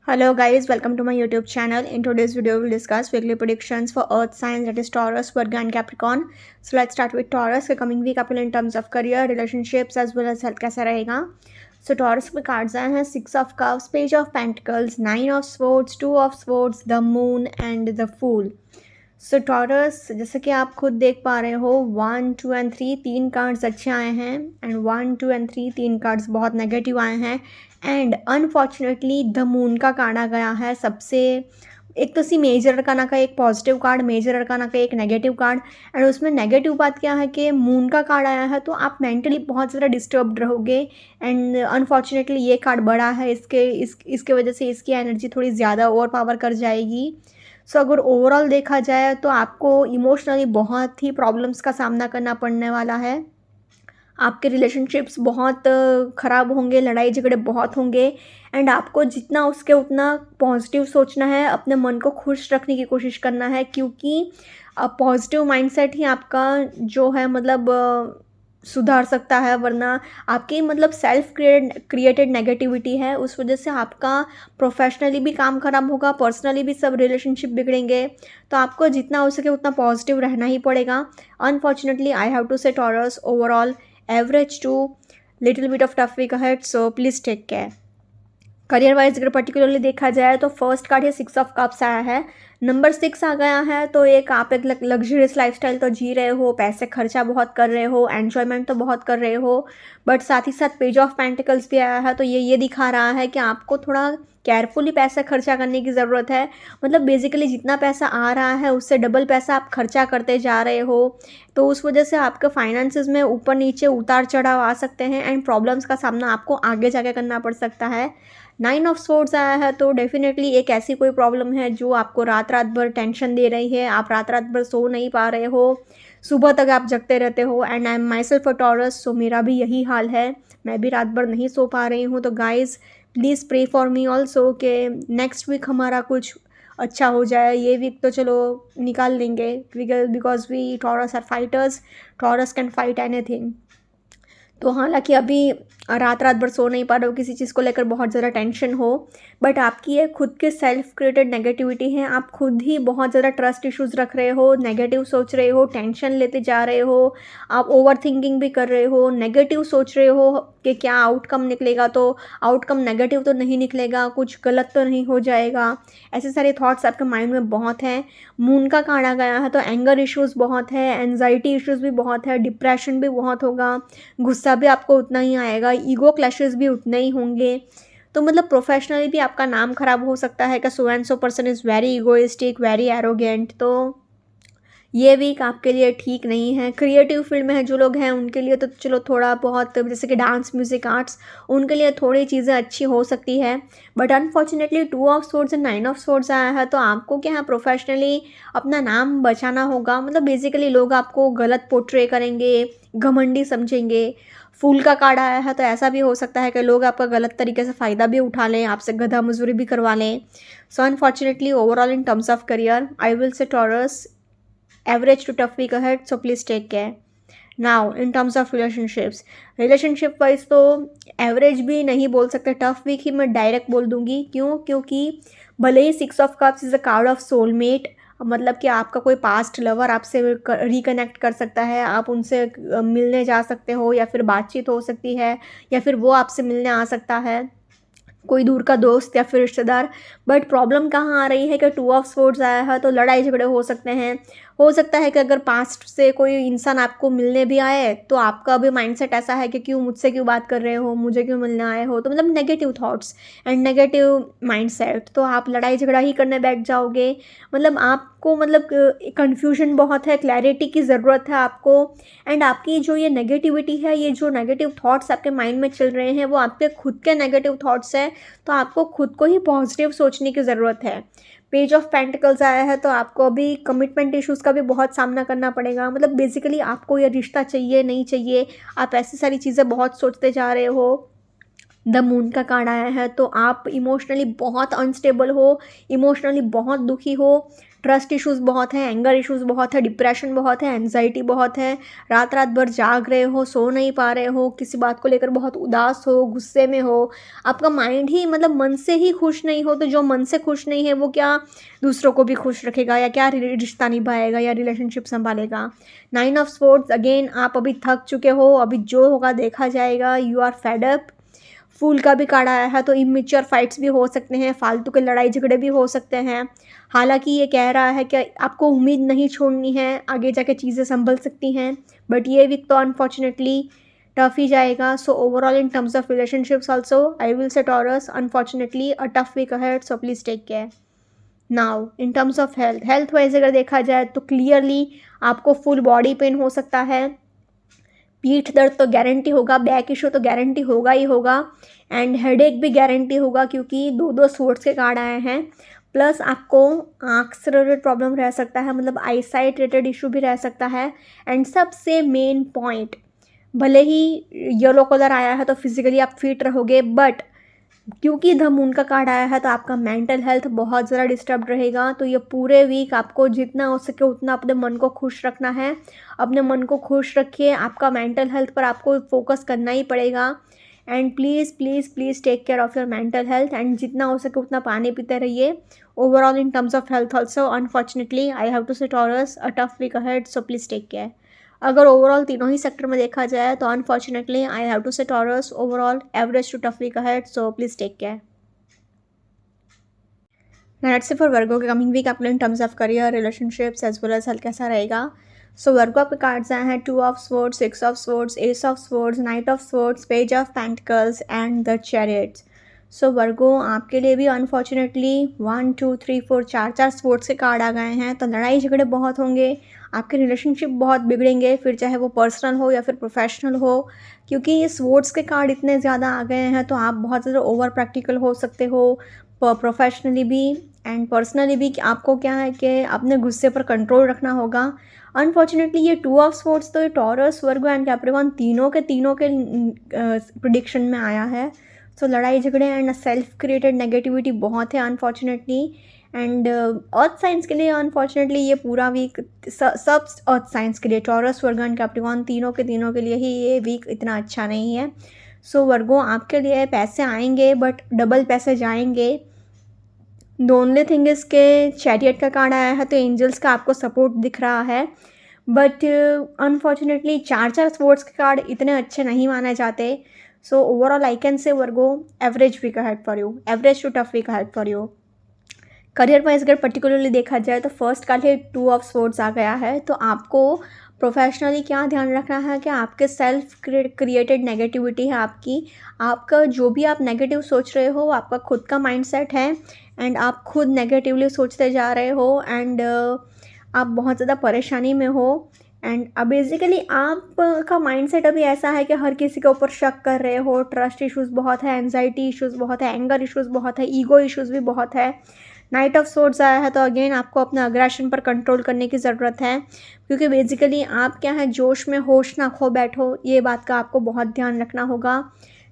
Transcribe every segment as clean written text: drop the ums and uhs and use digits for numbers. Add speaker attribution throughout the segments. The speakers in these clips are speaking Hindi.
Speaker 1: Hello guys, welcome to my YouTube channel. In today's video, we'll discuss weekly predictions for Earth signs, that is Taurus, Virgo and Capricorn. So let's start with Taurus. The coming week आपके लिए in terms of career, relationships as well as health कैसा रहेगा. So Taurus में cards आए हैं 6 of Cups, Page of Pentacles, 9 of Swords, 2 of Swords, the Moon and the Fool. So taurus जैसे कि आप खुद देख पा रहे हो 1, 2 एंड 3 तीन कार्ड्स अच्छे आए हैं एंड 1, 2 एंड 3 तीन कार्ड्स बहुत नेगेटिव आए हैं एंड अनफॉर्चुनेटली द मून का कार्ड आ गया है सबसे. एक तो सी मेजर अरकाना का एक पॉजिटिव कार्ड, मेजर अरकाना का एक नेगेटिव कार्ड एंड उसमें नेगेटिव बात क्या है कि मून का कार्ड आया है तो आप मेंटली बहुत ज़्यादा डिस्टर्ब्ड रहोगे एंड अनफॉर्चुनेटली ये कार्ड बड़ा है, इसके वजह से इसकी एनर्जी थोड़ी ज़्यादा ओवर पावर कर जाएगी. सो अगर ओवरऑल देखा जाए तो आपको इमोशनली बहुत ही प्रॉब्लम्स का सामना करना पड़ने वाला है. आपके रिलेशनशिप्स बहुत ख़राब होंगे, लड़ाई झगड़े बहुत होंगे एंड आपको जितना उसके उतना पॉजिटिव सोचना है, अपने मन को खुश रखने की कोशिश करना है क्योंकि पॉजिटिव माइंडसेट ही आपका जो है मतलब सुधार सकता है, वरना आपकी मतलब सेल्फ क्रिएटेड नेगेटिविटी है, उस वजह से आपका प्रोफेशनली भी काम खराब होगा, पर्सनली भी सब रिलेशनशिप बिगड़ेंगे. तो आपको जितना हो सके उतना पॉजिटिव रहना ही पड़ेगा. Unfortunately I have to say Taurus overall average to little bit of tough week ahead, so please take care. Career wise अगर पर्टिकुलरली देखा जाए तो फर्स्ट कार्ड है 6 ऑफ कप्स आया है, नंबर 6 आ गया है तो आप एक लग्जरियस लाइफस्टाइल तो जी रहे हो, पैसे खर्चा बहुत कर रहे हो, एन्जॉयमेंट तो बहुत कर रहे हो, बट साथ ही साथ पेज ऑफ पेंटिकल्स भी आया है तो ये दिखा रहा है कि आपको थोड़ा केयरफुली पैसा खर्चा करने की ज़रूरत है. मतलब बेसिकली जितना पैसा आ रहा है उससे डबल पैसा आप खर्चा करते जा रहे हो, तो उस वजह से आपके फाइनेंसेस में ऊपर नीचे उतार चढ़ाव आ सकते हैं एंड प्रॉब्लम्स का सामना आपको आगे जाके करना पड़ सकता है. 9 ऑफ सोर्ड्स आया है तो डेफिनेटली एक ऐसी कोई प्रॉब्लम है जो आपको रात रात भर टेंशन दे रही है, आप रात रात भर सो नहीं पा रहे हो, सुबह तक आप जगते रहते हो and I am myself a Taurus, so मेरा भी यही हाल है, मैं भी रात भर नहीं सो पा रही हूँ. तो guys please pray for me also कि नेक्स्ट वीक हमारा कुछ अच्छा हो जाए. ये वीक तो चलो निकाल लेंगे because we Taurus are fighters, Taurus can fight anything. तो हालांकि अभी रात रात भर सो नहीं पा रहे हो, किसी चीज़ को लेकर बहुत ज़्यादा टेंशन हो, बट आपकी ये खुद के सेल्फ क्रिएटेड नेगेटिविटी है. आप खुद ही बहुत ज़्यादा ट्रस्ट इश्यूज़ रख रहे हो, नेगेटिव सोच रहे हो, टेंशन लेते जा रहे हो, आप ओवर थिंकिंग भी कर रहे हो, नेगेटिव सोच रहे हो कि क्या आउटकम निकलेगा, तो आउटकम नेगेटिव तो नहीं निकलेगा, कुछ गलत तो नहीं हो जाएगा. ऐसे सारे थॉट्स आपके माइंड में बहुत हैं. मून का कार्ड आ गया है तो एंगर इश्यूज़ बहुत है, एनजाइटी इश्यूज़ भी बहुत है, डिप्रेशन भी बहुत होगा, गुस्सा भी आपको उतना ही आएगा, ईगो क्लैशेस भी उतने ही होंगे. तो मतलब प्रोफेशनली भी आपका नाम खराब हो सकता है कि so and so person is very egoistic, very arrogant. तो ये वीक आपके लिए ठीक नहीं है. क्रिएटिव फील्ड में है जो लोग हैं उनके लिए तो चलो थोड़ा बहुत, जैसे कि डांस, म्यूज़िक, आर्ट्स, उनके लिए थोड़ी चीज़ें अच्छी हो सकती है, but unfortunately 2 of swords and 9 of swords आया है तो आपको क्या है, प्रोफेशनली अपना नाम बचाना होगा. मतलब बेसिकली लोग आपको गलत पोर्ट्रे करेंगे, घमंडी समझेंगे. फूल का कार्ड आया है तो ऐसा भी हो सकता है कि लोग आपका गलत तरीके से फ़ायदा भी उठा लें, आपसे गधा मजदूरी भी करवा लें. सो unfortunately overall in terms of career I will say taurus average to tough week ahead, so please take care. Now in terms of relationship wise तो एवरेज भी नहीं बोल सकते, टफ वीक ही मैं डायरेक्ट बोल दूंगी. क्यों? क्योंकि भले ही 6 of cups is a card of soulmate, मतलब कि आपका कोई पास्ट लवर आपसे रिकनेक्ट कर सकता है, आप उनसे मिलने जा सकते हो या फिर बातचीत हो सकती है या फिर वो आपसे मिलने आ सकता है, कोई दूर का दोस्त या फिर रिश्तेदार. बट प्रॉब्लम कहाँ आ रही है कि 2 ऑफ सोर्ड्स आया है तो लड़ाई झगड़े हो सकते हैं. हो सकता है कि अगर पास्ट से कोई इंसान आपको मिलने भी आए तो आपका भी माइंडसेट ऐसा है कि क्यों मुझसे क्यों बात कर रहे हो, मुझे क्यों मिलने आए हो, तो मतलब negative thoughts and negative mindset, तो आप लड़ाई झगड़ा ही करने बैठ जाओगे. मतलब आपको मतलब कन्फ्यूजन बहुत है, क्लैरिटी की ज़रूरत है आपको. एंड आपकी जो ये नेगेटिविटी है, ये जो नेगेटिव थॉट्स आपके माइंड में चल रहे हैं वो आपके खुद के नेगेटिव थॉट्स हैं, तो आपको खुद को ही पॉजिटिव सोचने की ज़रूरत है. पेज ऑफ पेंटिकल्स आया है तो आपको अभी कमिटमेंट इश्यूज़ का भी बहुत सामना करना पड़ेगा. मतलब बेसिकली आपको ये रिश्ता चाहिए नहीं चाहिए, आप ऐसी सारी चीज़ें बहुत सोचते जा रहे हो. द मून का कार्ड आया है, तो आप इमोशनली बहुत अनस्टेबल हो, इमोशनली बहुत दुखी हो, ट्रस्ट इश्यूज़ बहुत हैं, एंगर इश्यूज़ बहुत है, डिप्रेशन बहुत है, एंग्जाइटी बहुत है, रात रात भर जाग रहे हो, सो नहीं पा रहे हो, किसी बात को लेकर बहुत उदास हो, गुस्से में हो, आपका माइंड ही मतलब मन से ही खुश नहीं हो, तो जो मन से खुश नहीं है वो क्या दूसरों को भी खुश रखेगा, या क्या रिश्ता निभाएगा या रिलेशनशिप संभालेगा। 9 ऑफ स्वॉर्ड्स, अगेन आप अभी थक चुके हो, अभी जो होगा देखा जाएगा, यू आर फेड अप। फूल का भी कार्ड आया है, तो इमेच्योर फाइट्स भी हो सकते हैं, फालतू के लड़ाई झगड़े भी हो सकते हैं। हालांकि ये कह रहा है कि आपको उम्मीद नहीं छोड़नी है, आगे जाके चीज़ें संभल सकती हैं, बट ये वीक तो अनफॉर्चुनेटली टफ ही जाएगा। So overall in terms of relationships also I will say Taurus, unfortunately a tough week ahead, so please take care. Now in terms of health wise अगर देखा जाए तो क्लियरली आपको फुल बॉडी पेन हो सकता है, पीठ दर्द तो गारंटी होगा, बैक इशू तो गारंटी होगा ही होगा, एंड हेडेक भी गारंटी होगा, क्योंकि दो दो स्वॉर्ड्स के कार्ड आए हैं। प्लस आपको आँख से रिलेटेड प्रॉब्लम रह सकता है, मतलब आई साइट रिलेटेड इशू भी रह सकता है। एंड सबसे मेन पॉइंट, भले ही येलो कलर आया है तो फिजिकली आप फिट रहोगे, बट क्योंकि द मून का कार्ड आया है तो आपका मेंटल हेल्थ बहुत ज़्यादा डिस्टर्ब रहेगा। तो ये पूरे वीक आपको जितना हो सके उतना अपने मन को खुश रखना है, अपने मन को खुश रखिए, आपका मेंटल हेल्थ पर आपको फोकस करना ही पड़ेगा। And please please please take care of your mental health, and जितना हो सके उतना पानी पीते रहिए। Overall in terms of health also unfortunately I have to say Taurus a tough week ahead, so please take care. अगर ओवरऑल तीनों ही सेक्टर में देखा जाए तो unfortunately I have to say Taurus overall average to tough week ahead, so please take care. Let's say for वर्गो के कमिंग वीक आपके in terms of career, relationships as well as health कैसा रहेगा। सो वर्गो आपके कार्ड्स आए हैं 2 of swords, 6 of swords, ace of swords, knight of swords, page of pentacles and the chariots. So Virgo आपके लिए भी अनफॉर्चुनेटली 1 2 3 4 चार स्वॉर्ड्स के कार्ड आ गए हैं, तो लड़ाई झगड़े बहुत होंगे, आपके रिलेशनशिप बहुत बिगड़ेंगे, फिर चाहे वो पर्सनल हो या फिर प्रोफेशनल हो, क्योंकि ये स्वॉर्ड्स के कार्ड इतने ज़्यादा आ गए हैं, तो आप बहुत ज़्यादा ओवर प्रैक्टिकल हो सकते हो प्रोफेशनली भी एंड पर्सनली भी, कि आपको क्या है कि अपने गुस्से पर कंट्रोल रखना होगा। अनफॉर्चुनेटली ये 2 ऑफ स्वॉर्ड्स तो ये टॉरस, वर्गो एंड कैप्रिकॉर्न तीनों के प्रिडिक्शन में आया है। सो लड़ाई झगड़े एंड सेल्फ क्रिएटेड नेगेटिविटी बहुत है अनफॉर्चुनेटली। एंड अर्थ साइंस के लिए अनफॉर्चुनेटली ये पूरा वीक, सब अर्थ साइंस के लिए, टॉरस, वर्गो एंड कैप्रिकॉर्न तीनों के लिए ही ये वीक इतना अच्छा नहीं है। सो वर्गो आपके लिए पैसे आएंगे बट डबल पैसे जाएंगे। द ओनली थिंग इज़ के चैरियट का कार्ड आया है तो एंजल्स का आपको सपोर्ट दिख रहा है, बट अनफॉर्चुनेटली चार स्वॉर्ड्स के कार्ड इतने अच्छे नहीं माने जाते। So overall I can say Virgo average week ahead for you, average to tough week ahead for you. Career wise अगर पर्टिकुलरली देखा जाए तो फर्स्ट का लिए 2 ऑफ स्वॉर्ड्स आ गया है, तो आपको प्रोफेशनली क्या ध्यान रखना है कि आपके सेल्फ क्रिएटेड नेगेटिविटी है आपका जो भी आप नेगेटिव सोच रहे हो आपका खुद का माइंडसेट है, एंड आप खुद नेगेटिवली सोचते जा रहे हो, एंड आप बहुत ज़्यादा परेशानी में हो। एंड अब बेसिकली आपका माइंडसेट अभी ऐसा है कि हर किसी के ऊपर शक कर रहे हो, ट्रस्ट इश्यूज़ बहुत है, एंजाइटी इश्यूज़ बहुत है, एंगर इश्यूज़ बहुत है, ईगो इश्यूज़ भी बहुत है। नाइट ऑफ स्वॉर्ड्स आया है तो अगेन आपको अपना अग्रेशन पर कंट्रोल करने की ज़रूरत है, क्योंकि बेसिकली आप क्या है जोश में होश ना खो बैठो, ये बात का आपको बहुत ध्यान रखना होगा।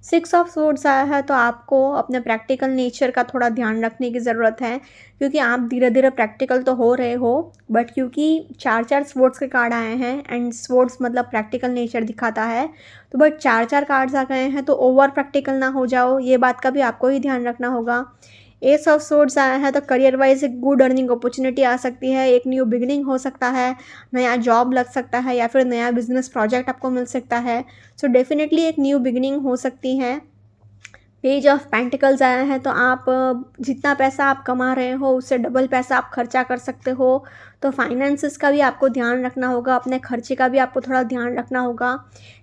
Speaker 1: 6 ऑफ स्वॉर्ड्स आया है तो आपको अपने प्रैक्टिकल नेचर का थोड़ा ध्यान रखने की ज़रूरत है, क्योंकि आप धीरे धीरे प्रैक्टिकल तो हो रहे हो, बट क्योंकि चार स्वॉर्ड्स के कार्ड आए हैं एंड स्वॉर्ड्स मतलब प्रैक्टिकल नेचर दिखाता है, तो बट चार कार्ड्स आ गए हैं तो ओवर प्रैक्टिकल ना हो जाओ, ये बात का भी आपको ही ध्यान रखना होगा। एस ऑफ स्वॉर्ड्स आया है तो करियर वाइज एक गुड अर्निंग अपॉर्चुनिटी आ सकती है, एक न्यू बिगिनिंग हो सकता है, नया जॉब लग सकता है या फिर नया बिजनेस प्रोजेक्ट आपको मिल सकता है। सो डेफिनेटली एक न्यू बिगिनिंग हो सकती है। पेज ऑफ पेंटिकल्स आया है तो आप जितना पैसा आप कमा रहे हो उससे डबल पैसा आप खर्चा कर सकते हो, तो फाइनेंसेस का भी आपको ध्यान रखना होगा, अपने खर्चे का भी आपको थोड़ा ध्यान रखना होगा।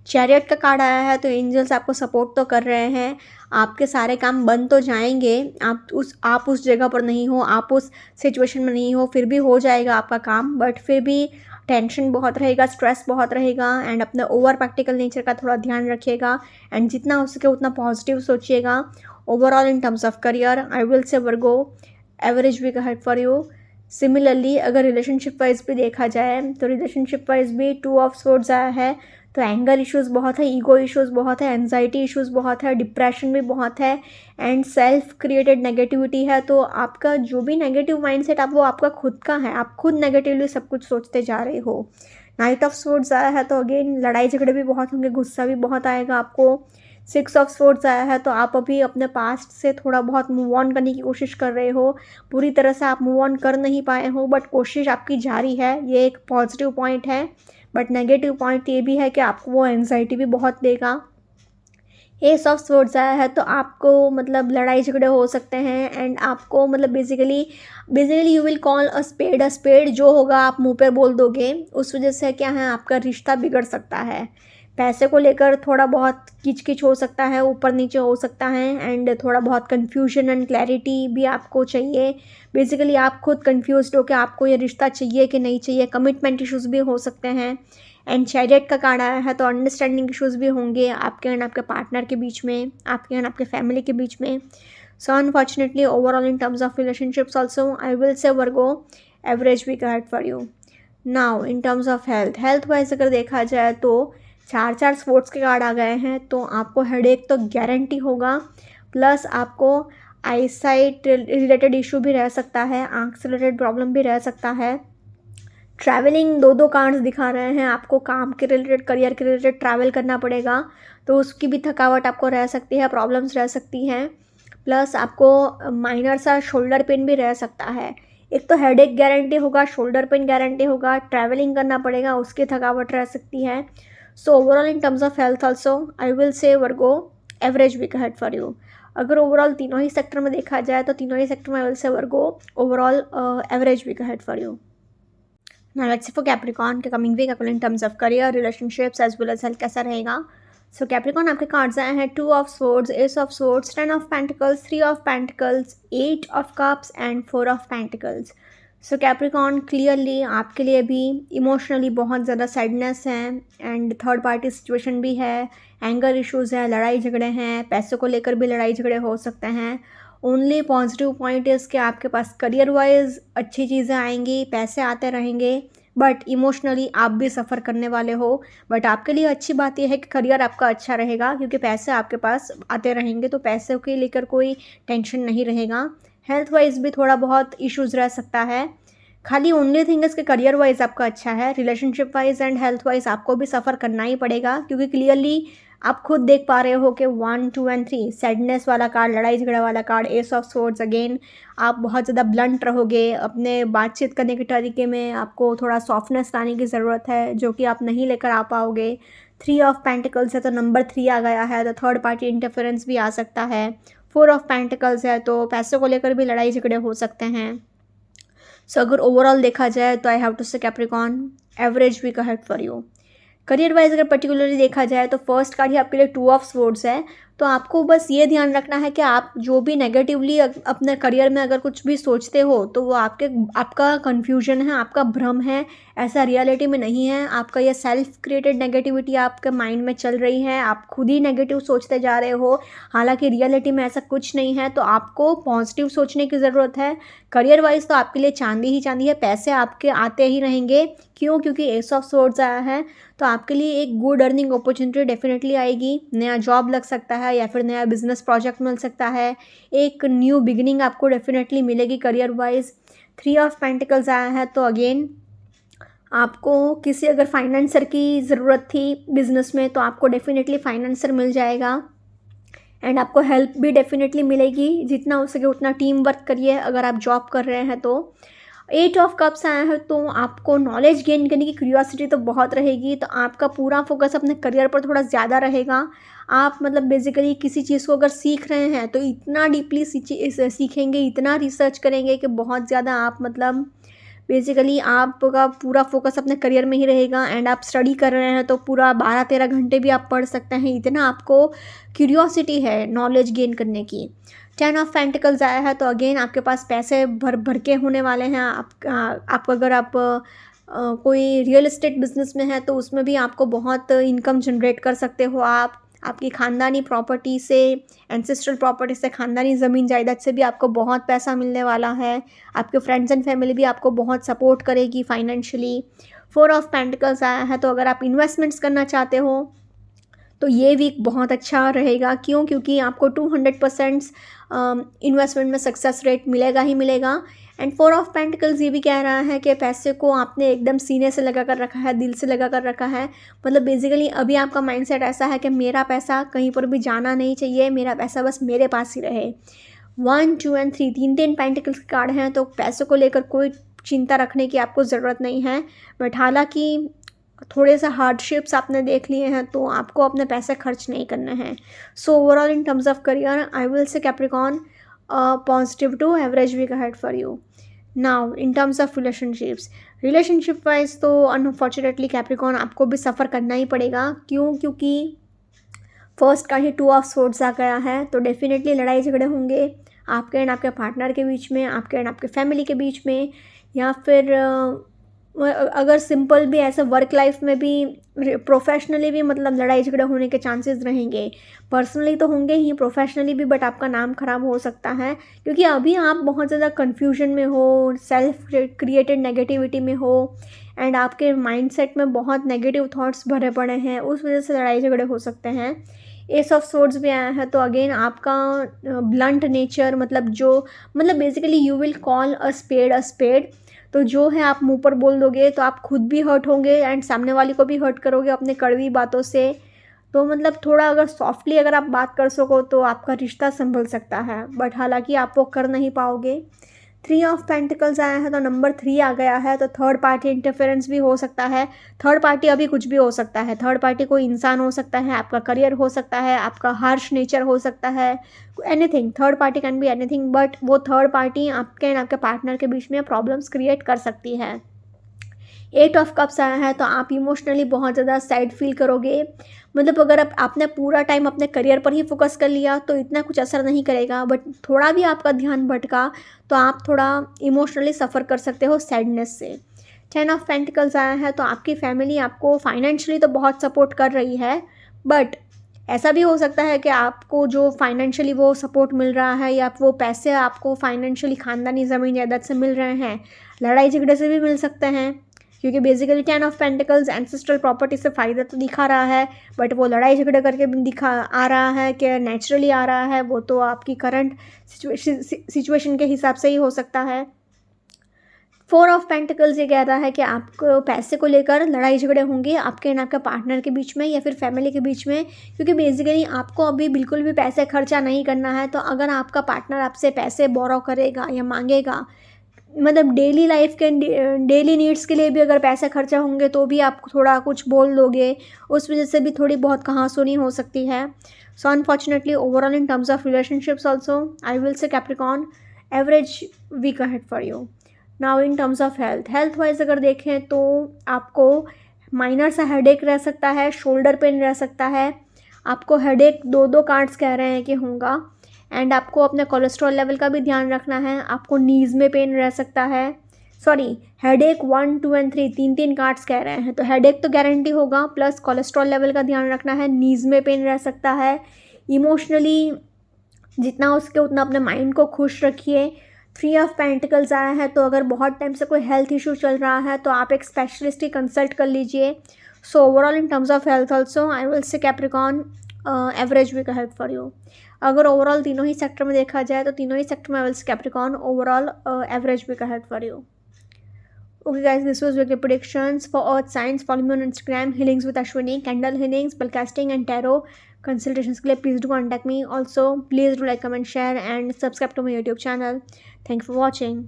Speaker 1: चैरियट का कार्ड आया है तो एंजल्स आपको सपोर्ट तो कर रहे हैं, आपके सारे काम बन तो जाएंगे, आप उस जगह पर नहीं हो, आप उस सिचुएशन में नहीं हो, फिर भी हो जाएगा आपका काम, बट फिर भी टेंशन बहुत रहेगा, स्ट्रेस बहुत रहेगा, एंड अपने ओवर प्रैक्टिकल नेचर का थोड़ा ध्यान रखिएगा, एंड जितना हो सके उतना पॉजिटिव सोचिएगा। Overall in terms of career I will say Virgo average week ahead for you. Similarly अगर रिलेशनशिप वाइज भी देखा जाए तो रिलेशनशिप वाइज भी 2 ऑफ स्वॉर्ड्स आया है, तो एंगर इश्यूज़ बहुत है, ईगो इश्यूज़ बहुत है, एंजाइटी इश्यूज़ बहुत है, डिप्रेशन भी बहुत है एंड सेल्फ क्रिएटेड नेगेटिविटी है। तो आपका जो भी नेगेटिव माइंडसेट आप वो आपका खुद का है, आप खुद नेगेटिवली सब कुछ सोचते जा रहे हो। नाइट ऑफ स्वॉर्ड्स आया है तो अगेन लड़ाई झगड़े भी बहुत होंगे, गुस्सा भी बहुत आएगा आपको। सिक्स ऑफ स्वॉर्ड्स आया है तो आप अभी अपने पास्ट से थोड़ा बहुत मूव ऑन करने की कोशिश कर रहे हो। पूरी तरह से आप मूव ऑन कर नहीं पाए हो बट कोशिश आपकी जारी है, ये एक पॉजिटिव पॉइंट है। बट नेगेटिव पॉइंट ये भी है कि आपको वो एंजाइटी भी बहुत देगा। एस ऑफ स्वॉर्ड्स आया है तो आपको मतलब लड़ाई झगड़े हो सकते हैं एंड आपको मतलब basically you will call a spade, जो होगा आप मुंह पे बोल दोगे। उस वजह से क्या है, आपका रिश्ता बिगड़ सकता है। पैसे को लेकर थोड़ा बहुत किच हो सकता है, ऊपर नीचे हो सकता है एंड थोड़ा बहुत कन्फ्यूजन एंड क्लैरिटी भी आपको चाहिए। बेसिकली आप खुद कन्फ्यूज्ड हो कि आपको ये रिश्ता चाहिए कि नहीं चाहिए। कमिटमेंट इश्यूज़ भी हो सकते हैं एंड चैरियट का कार्ड आया है तो अंडरस्टैंडिंग इश्यूज़ भी होंगे आपके एंड आपके पार्टनर के बीच में, आपके एंड आपके फैमिली के बीच में। So unfortunately overall in terms of relationships also I will say Virgo average week ahead for you. Now in terms of health wise अगर देखा जाए तो 4 स्पोर्ट्स के कार्ड आ गए हैं तो आपको हेडेक तो गारंटी होगा, प्लस आपको आईसाइट रिलेटेड इशू भी रह सकता है, आँख से रिलेटेड प्रॉब्लम भी रह सकता है। ट्रैवलिंग दो कार्ड्स दिखा रहे हैं, आपको काम के रिलेटेड, करियर के रिलेटेड ट्रैवल करना पड़ेगा तो उसकी भी थकावट आपको रह सकती है, प्रॉब्लम्स रह सकती हैं। प्लस आपको माइनर सा शोल्डर पेन भी रह सकता है। एक तो हेडेक गारंटी होगा, शोल्डर पेन गारंटी होगा, ट्रैवलिंग करना पड़ेगा, उसकी थकावट रह सकती है। So overall in terms of health also I will say Virgo average week ahead for you. अगर ओवरऑल तीनों ही सेक्टर में देखा जाए तो तीनों ही सेक्टर में I will say Virgo overall average week ahead for you. Now let's see for Capricorn के कमिंग वीक आपको in terms of career, relationships as well as health कैसा रहेगा। सो कैप्रिकॉन आपके कार्ड्स आए हैं 2 of swords, ace of swords, 10 of pentacles, 3 of pentacles, 8 of cups and 4 of pentacles. So Capricorn clearly आपके लिए भी इमोशनली बहुत ज़्यादा सैडनेस है एंड थर्ड पार्टी सिचुएशन भी है, एंगर इश्यूज़ है, लड़ाई झगड़े हैं, पैसों को लेकर भी लड़ाई झगड़े हो सकते हैं। ओनली पॉजिटिव पॉइंट इज़ कि आपके पास करियर वाइज अच्छी चीज़ें आएंगी, पैसे आते रहेंगे, बट इमोशनली आप भी सफ़र करने वाले हो। बट आपके लिए अच्छी बात यह है कि करियर आपका अच्छा रहेगा क्योंकि पैसे आपके पास आते रहेंगे तो पैसे के लेकर कोई टेंशन नहीं रहेगा। हेल्थ वाइज भी थोड़ा बहुत इश्यूज़ रह सकता है, खाली ओनली थिंग इसके करियर वाइज आपका अच्छा है, relationship wise and health wise आपको भी सफ़र करना ही पड़ेगा क्योंकि क्लियरली आप खुद देख पा रहे हो कि 1, 2 एंड 3 सैडनेस वाला कार्ड, लड़ाई झगड़ा वाला card, S of swords again आप बहुत ज़्यादा ब्लंट रहोगे अपने बातचीत करने के तरीके में, आपको थोड़ा सॉफ्टनेस लाने की ज़रूरत है जो कि आप नहीं लेकर आ पाओगे। 3 ऑफ पेंटिकल्स है तो नंबर 3 आ गया है तो थर्ड पार्टी इंटरफेरेंस भी आ सकता है। 4 ऑफ पेंटिकल्स है तो पैसों को लेकर भी लड़ाई झगड़े हो सकते हैं। सो अगर ओवरऑल देखा जाए तो I have to say Capricorn average week ahead for you. Career wise अगर पर्टिकुलरली देखा जाए तो फर्स्ट कार्ड ही आपके लिए 2 ऑफ स्वॉर्ड्स है तो आपको बस ये ध्यान रखना है कि आप जो भी नेगेटिवली अपने करियर में अगर कुछ भी सोचते हो तो वो आपका कन्फ्यूजन है, आपका भ्रम है, ऐसा रियलिटी में नहीं है। आपका ये सेल्फ क्रिएटेड नेगेटिविटी आपके माइंड में चल रही है, आप खुद ही नेगेटिव सोचते जा रहे हो, हालांकि रियलिटी में ऐसा कुछ नहीं है। तो आपको पॉजिटिव सोचने की ज़रूरत है। करियर वाइज तो आपके लिए चांदी ही चांदी है, पैसे आपके आते ही रहेंगे। क्यों? क्योंकि एस ऑफ स्वॉर्ड्स आया है तो आपके लिए एक गुड अर्निंग अपॉर्चुनिटी डेफिनेटली आएगी, नया जॉब लग सकता है या फिर नया बिजनेस प्रोजेक्ट मिल सकता है, एक न्यू बिगिनिंग आपको डेफिनेटली मिलेगी करियर वाइज। 3 ऑफ पेंटिकल्स आया है तो अगेन आपको किसी अगर फाइनेंसर की ज़रूरत थी बिजनेस में तो आपको डेफिनेटली फाइनेंसर मिल जाएगा एंड आपको हेल्प भी डेफिनेटली मिलेगी, जितना हो सके उतना टीम वर्क करिए अगर आप जॉब कर रहे हैं तो। 8 ऑफ कप्स आया है तो आपको नॉलेज गेन करने की क्यूरियोसिटी तो बहुत रहेगी, तो आपका पूरा फोकस अपने करियर पर थोड़ा ज़्यादा रहेगा। आप मतलब बेसिकली किसी चीज़ को अगर सीख रहे हैं तो इतना डीपली सीखेंगे, इतना रिसर्च करेंगे कि बहुत ज़्यादा आप मतलब बेसिकली आपका पूरा फोकस अपने करियर में ही रहेगा एंड आप स्टडी कर रहे हैं तो पूरा 12-13 घंटे भी आप पढ़ सकते हैं, इतना आपको क्यूरियोसिटी है नॉलेज गेन करने की। 10 ऑफ पेंटिकल्स आया है तो अगेन आपके पास पैसे भर भर के होने वाले हैं। आप अगर आप कोई रियल एस्टेट बिजनेस में है तो उसमें भी आपको बहुत इनकम जनरेट कर सकते हो। आपकी ख़ानदानी प्रॉपर्टी से, एंसेस्ट्रल प्रॉपर्टी से, ख़ानदानी ज़मीन जायदाद से भी आपको बहुत पैसा मिलने वाला है। आपके फ्रेंड्स एंड फैमिली भी आपको बहुत सपोर्ट करेगी फाइनेंशियली। 4 ऑफ पेंटिकल्स आया है, तो अगर आप इन्वेस्टमेंट्स करना चाहते हो तो ये वीक बहुत अच्छा रहेगा। क्यों? क्योंकि आपको 200% इन्वेस्टमेंट में सक्सेस रेट मिलेगा ही मिलेगा। एंड 4 ऑफ पेंटिकल्स ये भी कह रहा है कि पैसे को आपने एकदम सीने से लगा कर रखा है, दिल से लगा कर रखा है। मतलब बेसिकली अभी आपका माइंडसेट ऐसा है कि मेरा पैसा कहीं पर भी जाना नहीं चाहिए, मेरा पैसा बस मेरे पास ही रहे। 1, 2 एंड 3, 3 पेंटिकल्स के कार्ड हैं, तो पैसों को लेकर कोई चिंता रखने की आपको ज़रूरत नहीं है। बट हालांकि थोड़े से हार्डशिप्स आपने देख लिए हैं, तो आपको अपने पैसे खर्च नहीं करने हैं। So overall in terms of career I will say Capricorn positive to average week ahead for you. Now in terms of relationship wise तो अनफॉर्चुनेटली कैप्रिकॉन आपको भी सफ़र करना ही पड़ेगा। क्यों? क्योंकि फर्स्ट का ही 2 ऑफ सोर्ड्स आ गया है, तो डेफिनेटली लड़ाई झगड़े होंगे आपके एंड आपके पार्टनर के बीच में, आपके एंड आपके फैमिली के बीच में, या फिर अगर सिंपल भी ऐसे वर्क लाइफ में भी प्रोफेशनली भी मतलब लड़ाई झगड़े होने के चांसेस रहेंगे। पर्सनली तो होंगे ही, प्रोफेशनली भी, बट आपका नाम खराब हो सकता है क्योंकि अभी आप बहुत ज़्यादा कन्फ्यूजन में हो, सेल्फ क्रिएटेड नेगेटिविटी में हो एंड आपके माइंडसेट में बहुत नेगेटिव थॉट्स भरे पड़े हैं, उस वजह से लड़ाई झगड़े हो सकते हैं। एस ऑफ सोर्ड्स भी आया है, तो अगेन आपका ब्लंट नेचर, मतलब basically you will call a spade. तो जो है आप मुंह पर बोल दोगे तो आप खुद भी हर्ट होंगे एंड सामने वाले को भी हर्ट करोगे अपने कड़वी बातों से। तो मतलब थोड़ा अगर सॉफ्टली अगर आप बात कर सको तो आपका रिश्ता संभल सकता है, बट हालांकि आप वो कर नहीं पाओगे। 3 ऑफ पेंटिकल्स आया है, तो नंबर 3 आ गया है, तो थर्ड पार्टी इंटरफेरेंस भी हो सकता है। थर्ड पार्टी अभी कुछ भी हो सकता है। थर्ड पार्टी कोई इंसान हो सकता है, आपका करियर हो सकता है, आपका हार्श नेचर हो सकता है, anything. Third party can be anything, but वो थर्ड पार्टी आपके एंड आपके पार्टनर के बीच में प्रॉब्लम्स क्रिएट कर सकती है। 8 ऑफ कप्स आया है, तो आप इमोशनली बहुत ज़्यादा सैड फील करोगे। मतलब अगर आपने पूरा टाइम अपने करियर पर ही फोकस कर लिया तो इतना कुछ असर नहीं करेगा, बट थोड़ा भी आपका ध्यान भटका तो आप थोड़ा इमोशनली सफ़र कर सकते हो सैडनेस से। 10 ऑफ पेंटिकल्स आया है, तो आपकी फैमिली आपको फाइनेंशियली तो बहुत सपोर्ट कर रही है, बट ऐसा भी हो सकता है कि आपको जो फाइनेंशियली वो सपोर्ट मिल रहा है या वो पैसे आपको फाइनेंशियली ख़ानदानी ज़मीन जायदाद से मिल रहे हैं, लड़ाई झगड़े से भी मिल सकते हैं। क्योंकि basically 10 of pentacles ancestral property से फ़ायदा तो दिखा रहा है, बट वो लड़ाई झगड़े करके भी दिखा आ रहा है कि नेचुरली आ रहा है, वो तो आपकी करंट सिचुएशन के हिसाब से ही हो सकता है। 4 ऑफ पेंटिकल्स ये कह रहा है कि आपको पैसे को लेकर लड़ाई झगड़े होंगे आपके एंड आपके पार्टनर के बीच में या फिर फैमिली के बीच में, क्योंकि बेसिकली आपको अभी बिल्कुल भी पैसे खर्चा नहीं करना है। तो अगर आपका पार्टनर आपसे पैसे बोरो करेगा या मांगेगा, मतलब डेली लाइफ के डेली नीड्स के लिए भी अगर पैसे खर्चा होंगे तो भी आप थोड़ा कुछ बोल दोगे, उस वजह से भी थोड़ी बहुत कहासुनी हो सकती है। So unfortunately overall in terms of relationships also I will say Capricorn average week ahead for you. Now in terms of health wise अगर देखें तो आपको माइनर सा हेडेक रह सकता है, शोल्डर पेन रह सकता है, आपको हेडेक 2 कार्ड्स कह रहे हैं कि होगा, एंड आपको अपने कोलेस्ट्रॉल लेवल का भी ध्यान रखना है। आपको नीज़ में पेन रह सकता है, सॉरी हेडेक 1, 2 एंड 3 3 कार्ड्स कह रहे हैं, तो हेडेक तो गारंटी होगा, प्लस कोलेस्ट्रॉल लेवल का ध्यान रखना है, नीज़ में पेन रह सकता है। इमोशनली जितना हो सके उतना अपने माइंड को खुश रखिए। 3 ऑफ पेंटिकल्स आया है, तो अगर बहुत टाइम से कोई हेल्थ इशू चल रहा है तो आप एक स्पेशलिस्ट की कंसल्ट कर लीजिए। So overall in terms of health also I will say Capricorn average week ahead for you. अगर ओवरऑल तीनों ही सेक्टर में देखा जाए तो तीनों ही सेक्टर में I will say Capricorn overall average week ahead for you. Okay guys, this was weekly predictions for earth signs. Follow me on Instagram, healings with Ashwini, candle healings, spellcasting and tarot consultations के लिए please do contact me. Also please do like, comment, share and subscribe to my YouTube channel. Thank you for watching.